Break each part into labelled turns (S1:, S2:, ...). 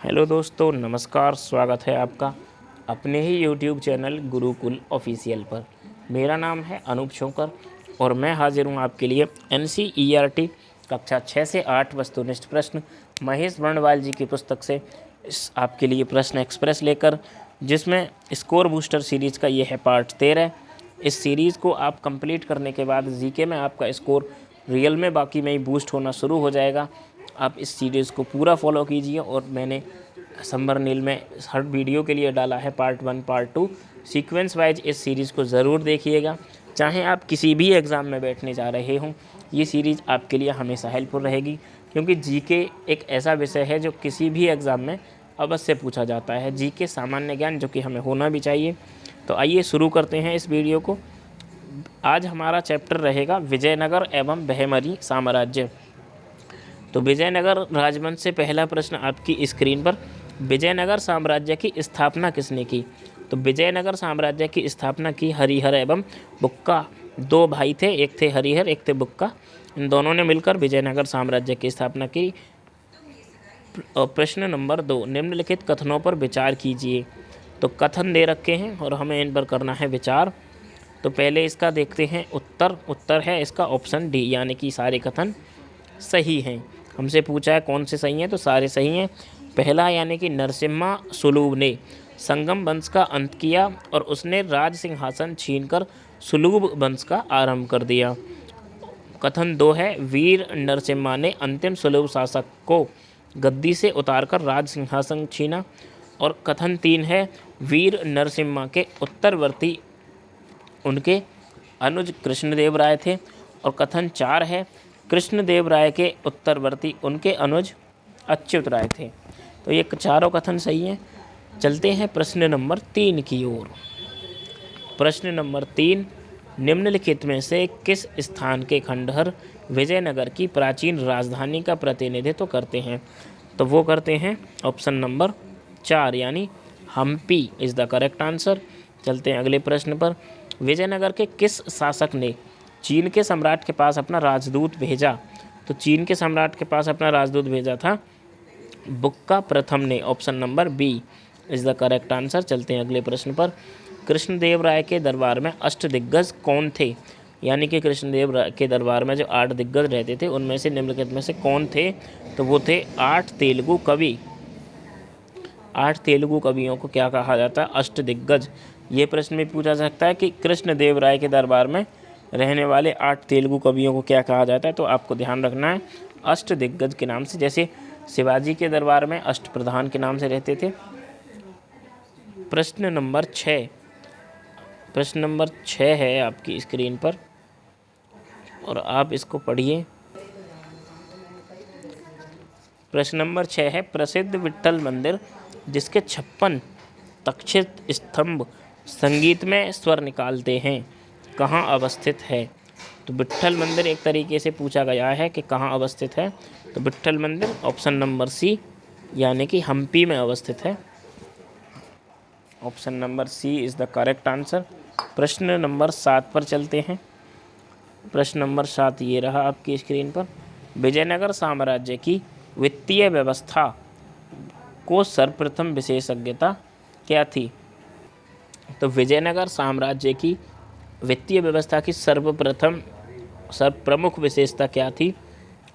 S1: Hello दोस्तों, नमस्कार। स्वागत है आपका अपने ही यूट्यूब चैनल गुरुकुल ऑफिशियल पर। मेरा नाम है अनूप शोकर और मैं हाजिर हूँ आपके लिए NCERT कक्षा 6 से 8 वस्तुनिष्ठ प्रश्न महेश वर्णवाल जी की पुस्तक से आपके लिए प्रश्न एक्सप्रेस लेकर, जिसमें स्कोर बूस्टर सीरीज़ का ये है पार्ट 13। इस सीरीज़ को आप कंप्लीट करने के बाद जीके में आपका स्कोर रियल में बाकी में ही बूस्ट होना शुरू हो जाएगा। आप इस सीरीज़ को पूरा फॉलो कीजिए और मैंने संबरनील में हर वीडियो के लिए डाला है पार्ट 1 पार्ट 2 सीक्वेंस वाइज। इस सीरीज़ को ज़रूर देखिएगा, चाहे आप किसी भी एग्ज़ाम में बैठने जा रहे हों। ये सीरीज़ आपके लिए हमेशा हेल्पफुल रहेगी, क्योंकि जीके एक ऐसा विषय है जो किसी भी एग्ज़ाम में अवश्य पूछा जाता है। जीके सामान्य ज्ञान जो कि हमें होना भी चाहिए। तो आइए शुरू करते हैं इस वीडियो को। आज हमारा चैप्टर रहेगा विजयनगर एवं बहमनी साम्राज्य। तो विजयनगर राजवंश से पहला प्रश्न आपकी स्क्रीन पर। विजयनगर साम्राज्य की स्थापना किसने की? तो विजयनगर साम्राज्य की स्थापना की हरिहर एवं बुक्का, दो भाई थे, एक थे हरिहर एक थे बुक्का। इन दोनों ने मिलकर विजयनगर साम्राज्य की स्थापना की। प्रश्न नंबर 2, निम्नलिखित कथनों पर विचार कीजिए। तो कथन दे रखे हैं और हमें इन पर करना है विचार। तो पहले इसका देखते हैं उत्तर है इसका ऑप्शन डी, यानी कि सारे कथन सही हैं। हमसे पूछा है कौन से सही हैं, तो सारे सही हैं। पहला यानी कि नरसिम्हा सुलूभ ने संगम वंश का अंत किया और उसने राज सिंहासन छीनकर सुलूभ वंश का आरंभ कर दिया। कथन 2 है वीर नरसिम्हा ने अंतिम सुलूभ शासक को गद्दी से उतारकर राज सिंहासन छीना। और कथन 3 है वीर नरसिम्हा के उत्तरवर्ती उनके अनुज कृष्णदेव राय थे। और कथन 4 है कृष्णदेव राय के उत्तरवर्ती उनके अनुज अच्युत राय थे। तो ये चारों कथन सही हैं। चलते हैं प्रश्न नंबर 3 की ओर। प्रश्न नंबर 3, निम्नलिखित में से किस स्थान के खंडहर विजयनगर की प्राचीन राजधानी का प्रतिनिधित्व करते हैं? तो वो करते हैं ऑप्शन नंबर 4, यानी Hampi is the correct answer. चलते हैं अगले प्रश्न पर। विजयनगर के किस शासक ने चीन के सम्राट के पास अपना राजदूत भेजा? तो चीन के सम्राट के पास अपना राजदूत भेजा था बुक्का प्रथम ने। Option number B is the correct answer. चलते हैं अगले प्रश्न पर। कृष्णदेव राय के दरबार में अष्टदिग्गज कौन थे? यानी कि कृष्णदेव राय के दरबार में जो 8 दिग्गज रहते थे, उनमें से निम्नलिखित में से कौन थे? तो वो थे 8 तेलुगु कवि। 8 तेलुगु कवियों को क्या कहा जाता है? अष्टदिग्गज। ये प्रश्न भी पूछा जा सकता है कि कृष्णदेव राय के दरबार में रहने वाले 8 तेलुगु कवियों को क्या कहा जाता है? तो आपको ध्यान रखना है अष्टदिग्गज के नाम से। जैसे शिवाजी के दरबार में अष्टप्रधान के नाम से रहते थे। प्रश्न नंबर 6, प्रश्न नंबर 6 है आपकी स्क्रीन पर और आप इसको पढ़िए। प्रश्न नंबर 6 है प्रसिद्ध विट्ठल मंदिर जिसके 56 तक्षित स्तंभ संगीत में स्वर निकालते हैं, कहाँ अवस्थित है? तो विट्ठल मंदिर एक तरीके से पूछा गया है कि कहाँ अवस्थित है। तो विट्ठल मंदिर ऑप्शन नंबर सी, यानी कि हम्पी में अवस्थित है। Option number C is the correct answer. प्रश्न नंबर 7 पर चलते हैं। प्रश्न नंबर 7 ये रहा आपकी स्क्रीन पर। विजयनगर साम्राज्य की वित्तीय व्यवस्था को सर्वप्रथम विशेषज्ञता क्या थी? तो विजयनगर साम्राज्य की वित्तीय व्यवस्था की सर्वप्रमुख विशेषता क्या थी?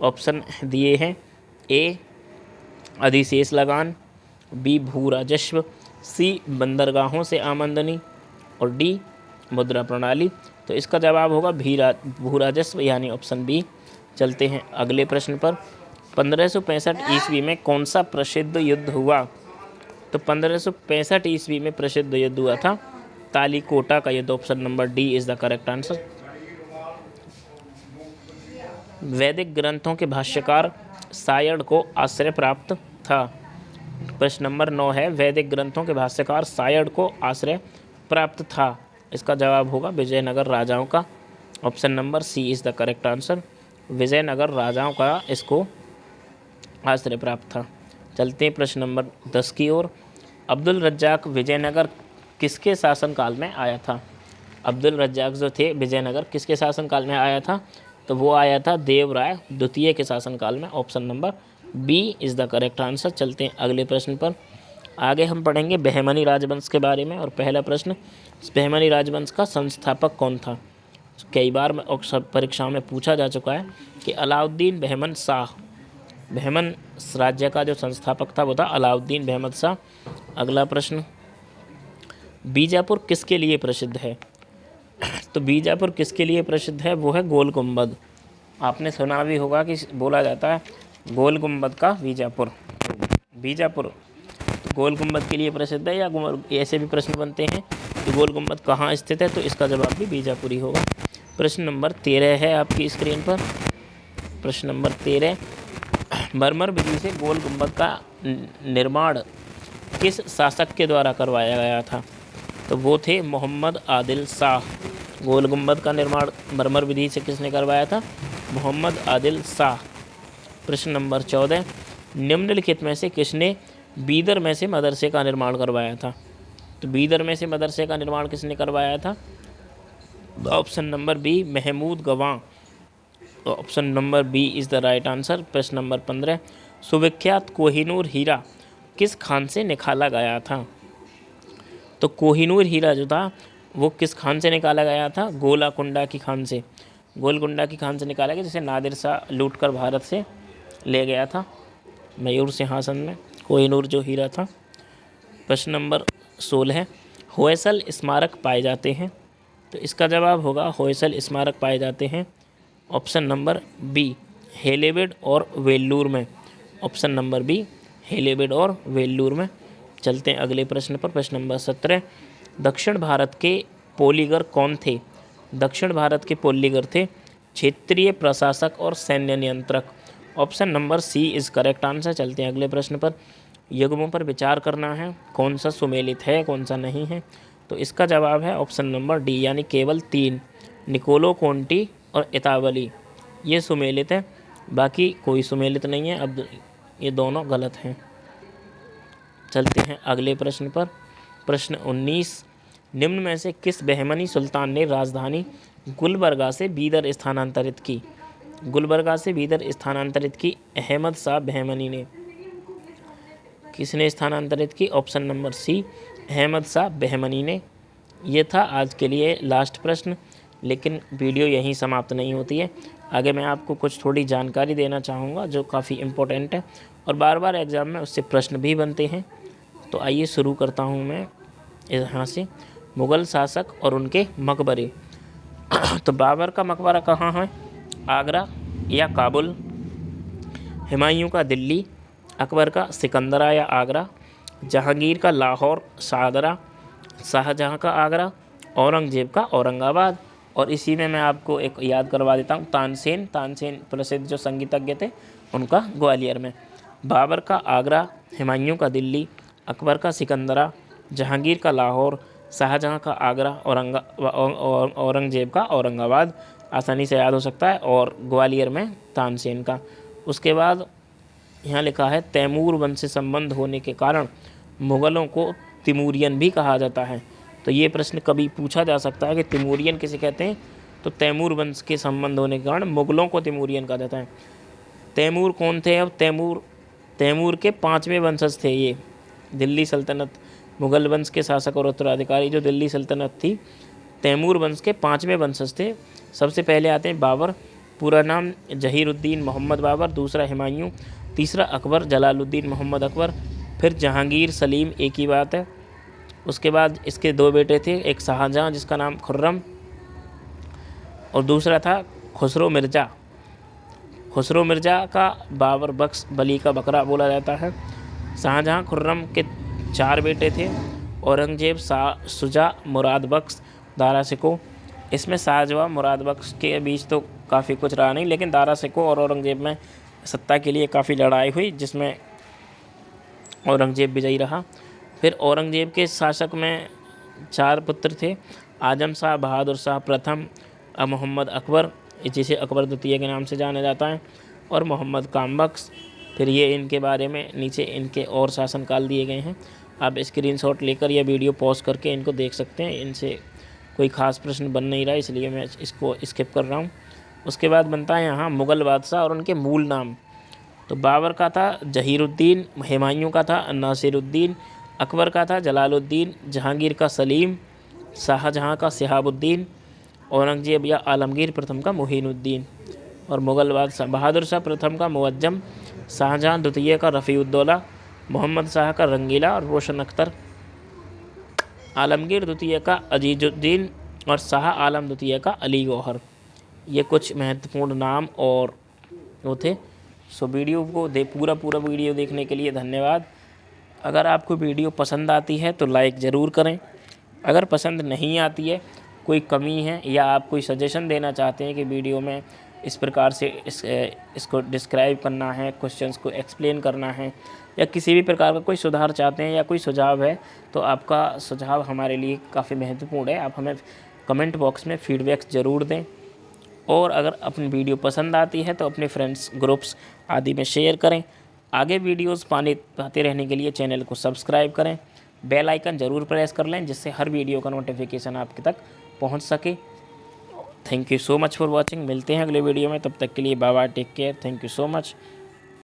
S1: ऑप्शन दिए हैं। ए अधिशेष लगान, बी भू राजस्व, सी बंदरगाहों से आमदनी और डी मुद्रा प्रणाली। तो इसका जवाब होगा भू राजस्व, यानी ऑप्शन बी। चलते हैं अगले प्रश्न पर। 1565 ईस्वी में कौन सा प्रसिद्ध युद्ध हुआ? तो 1565 ईस्वी में प्रसिद्ध युद्ध हुआ था तालीकोटा का युद्ध। Option number D is the correct answer. वैदिक ग्रंथों के भाष्यकार सायण को आश्रय प्राप्त था। प्रश्न नंबर 9 है वैदिक ग्रंथों के भाष्यकार सायण को आश्रय प्राप्त था। इसका जवाब होगा विजयनगर राजाओं का। Option number C is the correct answer. Vijayanagar राजाओं का इसको आश्रय प्राप्त था। चलते हैं प्रश्न नंबर 10 की ओर। अब्दुल रज्जाक विजयनगर किसके शासनकाल में आया था? अब्दुल रज्जाक जो थे विजयनगर किसके शासनकाल में आया था? तो वो आया था देवराय द्वितीय के शासनकाल में। Option number B is the correct answer. चलते हैं अगले प्रश्न पर। आगे हम पढ़ेंगे बहमनी राजवंश के बारे में। और पहला प्रश्न, बहमनी राजवंश का संस्थापक कौन था? कई बार परीक्षाओं में पूछा जा चुका है कि अलाउद्दीन बहमन शाह। बहमन राज्य का जो संस्थापक था वो था अलाउद्दीन बहमद शाह। अगला प्रश्न, बीजापुर किसके लिए प्रसिद्ध है? तो बीजापुर किसके लिए प्रसिद्ध है? वो है गोल गुम्बद। आपने सुना भी होगा कि बोला जाता है गोल गुम्बद का बीजापुर। बीजापुर गोल गुम्बद के लिए प्रसिद्ध है, या ऐसे भी प्रश्न बनते हैं कि गोल गुम्बद कहाँ स्थित है, तो इसका जवाब भी बीजापुर ही होगा। प्रश्न नंबर 13 है आपकी स्क्रीन पर। प्रश्न नंबर 13, मरमर विधि से गोल गुम्बद का निर्माण किस शासक के द्वारा करवाया गया था? तो वो थे मोहम्मद आदिल शाह। गोल गुम्बद का निर्माण मरमर विधि से किसने करवाया था? मोहम्मद आदिल शाह। प्रश्न नंबर 14, निम्नलिखित में से किसने बीदर में से मदरसे का निर्माण करवाया था? तो बीदर में से मदरसे का निर्माण किसने करवाया था? Option number B, Mahmud Gawan. Option number B is the right answer. प्रश्न नंबर 15, सुविख्यात कोहिनूर हीरा किस खान से निकाला गया था? तो कोहिनूर हीरा जो था वो किस खान से निकाला गया था? गोलाकुंडा की खान से। गोलकुंडा की खान से निकाला गया, जिसे नादिर शाह लूटकर भारत से ले गया था मयूर सिंहासन में, कोहिनूर जो हीरा था। प्रश्न नंबर 16, होयसल स्मारक पाए जाते हैं? तो इसका जवाब होगा होयसल स्मारक पाए जाते हैं ऑप्शन नंबर बी, हेलेबिड और वेल्लूर में। ऑप्शन नंबर बी, हेलेबिड और वेल्लूर में। चलते हैं अगले प्रश्न पर। प्रश्न नंबर 17, दक्षिण भारत के पोलीगर कौन थे? दक्षिण भारत के पोलीगर थे क्षेत्रीय प्रशासक और सैन्य नियंत्रक। Option number C is correct answer. चलते हैं अगले प्रश्न पर। युग्मों पर विचार करना है, कौन सा सुमेलित है कौन सा नहीं है। तो इसका जवाब है ऑप्शन नंबर डी, यानी केवल 3, निकोलो कोंटी और इतावली, ये सुमेलित है, बाकी कोई सुमेलित नहीं है। अब ये दोनों गलत हैं। चलते हैं अगले प्रश्न पर। प्रश्न 19, निम्न में से किस बहमनी सुल्तान ने राजधानी गुलबर्गा से बीदर स्थानांतरित की? गुलबर्गा से बीदर स्थानांतरित की अहमद शाह बहमनी ने। किसने स्थानांतरित की? Option number C, Ahmad Shah Bahmani ने। ये था आज के लिए लास्ट प्रश्न, लेकिन वीडियो यहीं समाप्त नहीं होती है। आगे मैं आपको कुछ थोड़ी जानकारी देना चाहूँगा जो काफ़ी इम्पोर्टेंट है और बार बार एग्ज़ाम में उससे प्रश्न भी बनते हैं। तो आइए शुरू करता हूँ मैं यहाँ से। मुग़ल शासक और उनके मकबरे। तो बाबर का मकबरा कहाँ है? आगरा या काबुल? हुमायूं का दिल्ली, अकबर का सिकंदरा या आगरा, जहांगीर का लाहौर शाहदरा, शाहजहाँ का आगरा, औरंगजेब का औरंगाबाद। और इसी में मैं आपको एक याद करवा देता हूँ, तानसेन प्रसिद्ध जो संगीतज्ञ थे उनका ग्वालियर में। बाबर का आगरा, हुमायूं का दिल्ली, अकबर का सिकंदरा, जहांगीर का लाहौर, शाहजहाँ का आगरा, औरंगजेब का औरंगाबाद, आसानी से याद हो सकता है। और ग्वालियर में तानसेन का। उसके बाद यहाँ लिखा है तैमूर वंश से संबंध होने के कारण मुग़लों को तिमूरियन भी कहा जाता है। तो ये प्रश्न कभी पूछा जा सकता है कि तिमूरियन किसे कहते हैं? तो तैमूर वंश के संबंध होने के कारण मुग़लों को तिमूरियन कहा जाता है। तैमूर कौन थे? अब तैमूर के 5वें वंशज थे ये। दिल्ली सल्तनत, मुग़ल वंश के शासक और उत्तराधिकारी जो दिल्ली सल्तनत थी, तैमूर वंश के 5वें वंशज थे। सबसे पहले आते हैं बाबर, पूरा नाम जहीरुद्दीन मोहम्मद बाबर, दूसरा हुमायूं, तीसरा अकबर जलालुद्दीन मोहम्मद अकबर, फिर जहांगीर सलीम, एक ही बात है। उसके बाद इसके 2 बेटे थे, एक शाहजहाँ जिसका नाम खुर्रम और दूसरा था खुसरो मिर्ज़ा। खुसरो मिर्ज़ा का बाबर बख्श बली का बकरा बोला जाता है। शाहजहाँ खुर्रम के 4 बेटे थे, औरंगजेब, शुजा, मुराद बख्श, दारा शिकोह। इसमें शाहजहाँ मुराद बख्श के बीच तो काफ़ी कुछ रहा नहीं, लेकिन दारा शिकोह और औरंगजेब में सत्ता के लिए काफ़ी लड़ाई हुई, जिसमें औरंगजेब विजयी रहा। फिर औरंगजेब के शासक में 4 पुत्र थे, आजम शाह, बहादुर शाह प्रथम, मोहम्मद अकबर, जिसे अकबर द्वितीय के नाम से जाना जाता है, और मोहम्मद कामबख्श। फिर ये इनके बारे में नीचे इनके और शासनकाल दिए गए हैं। आप स्क्रीनशॉट लेकर या वीडियो पॉज करके इनको देख सकते हैं। इनसे कोई ख़ास प्रश्न बन नहीं रहा, इसलिए मैं इसको स्किप कर रहा हूँ। उसके बाद बनता है यहाँ मुग़ल बादशाह और उनके मूल नाम। तो बाबर का था जहीरुद्दीन, हुमायूं का था नासिरुद्दीन, अकबर का था जलालुद्दीन, जहांगीर का सलीम, शाहजहां का शिहाबुद्दीन, औरंगजेब या आलमगीर प्रथम का मुहीनुद्दीन, और मुग़ल बादशाह बहादुर शाह प्रथम का मुअज्जम, शाहजहां द्वितीय का रफ़ीउद्दौला, मोहम्मद शाह का रंगीला और रोशन अख्तर, आलमगीर द्वितीय का अजीजुद्दीन और शाह आलम द्वितीय का अली गौहर। ये कुछ महत्वपूर्ण नाम और वो थे। सो वीडियो को पूरा वीडियो देखने के लिए धन्यवाद। अगर आपको वीडियो पसंद आती है तो लाइक ज़रूर करें। अगर पसंद नहीं आती है, कोई कमी है या आप कोई सजेशन देना चाहते हैं कि वीडियो में इस प्रकार से इसको डिस्क्राइब करना है, क्वेश्चंस को एक्सप्लेन करना है, या किसी भी प्रकार का कोई सुधार चाहते हैं या कोई सुझाव है, तो आपका सुझाव हमारे लिए काफ़ी महत्वपूर्ण है। आप हमें कमेंट बॉक्स में फीडबैक ज़रूर दें। और अगर अपनी वीडियो पसंद आती है तो अपने फ्रेंड्स ग्रुप्स आदि में शेयर करें। आगे वीडियोस पाते रहने के लिए चैनल को सब्सक्राइब करें, बेल आइकन ज़रूर प्रेस कर लें जिससे हर वीडियो का नोटिफिकेशन आपके तक पहुंच सके। Thank you so much for watching. मिलते हैं अगले वीडियो में, तब तक के लिए bye bye, take care, thank you so much.